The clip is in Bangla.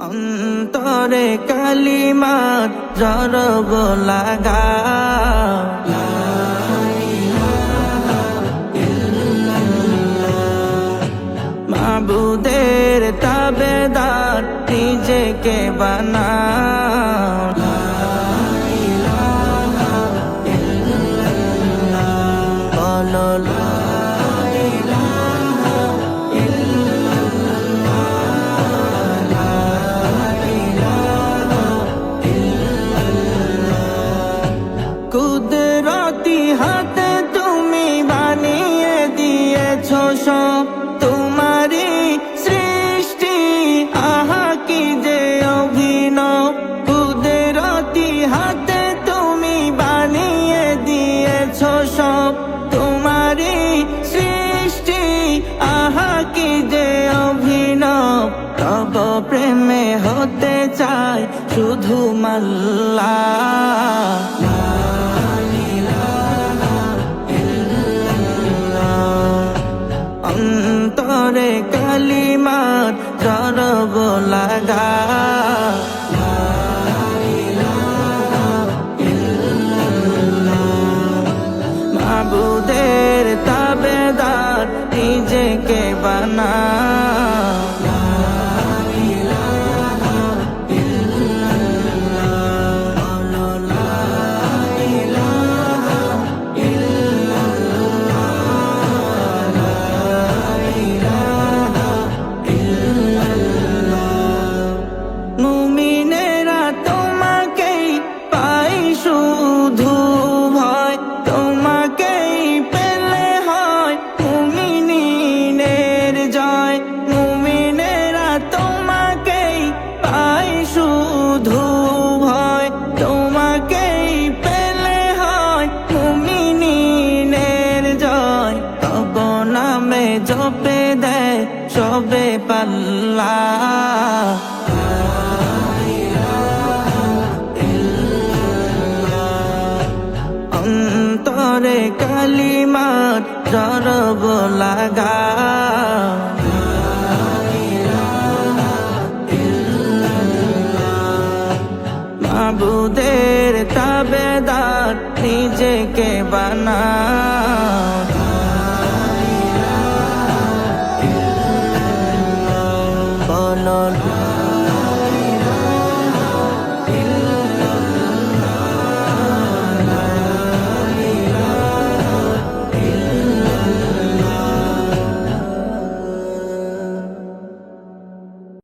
অন্তরে কালিমার জরব লাগা মাবুদের তাবেদার নিজেকে বানাও বলো লা ইলাহা ইল্লাল্লাহ, লা ইলাহা ইল্লাল্লাহ। কুদরতি হাতে তুমি বানিয়ে দিয়েছো সব, তোমারই সৃষ্টি আহা কি যে অভিনব। কুদরতি হাতে তুমি বানিয়ে দিয়েছো সব, তোমারই সৃষ্টি আহা কি যে অভিনব। তব প্রেমে হতে চাই শুধু মাল্লা, লা ইলাহা ইল্লাল্লাহ। অন্তরে কালিমার জরব লাগা লা ইলাহা ইল্লাল্লাহ। মাবুদের তাবেদার নিজেকে বানাও লা ইলাহা ইল্লাল্লাহ, বলো লা ইলাহা ইল্লাল্লাহ, লা ইলাহা ইল্লাল্লাহ। মুমিনেরা তোমাকেই পাই শুধু ভয়, তোমাকেই পেলে হয় মুমিনের জয়। মুমিনেরা তোমাকেই পাই শুধু ভয়, তোমাকেই পেলে হয় মুমিনের জয়। তব নামে জপে দেয় সবে পাল্লা, লা ইলাহা ইল্লাল্লাহ। অন্তরে কালিমার জরব লাগা লা ইলাহা ইল্লাল্লাহ। মাবুদের তাবেদার নিজেকে বানাও লা ইলাহা ইল্লাল্লাহ, বলো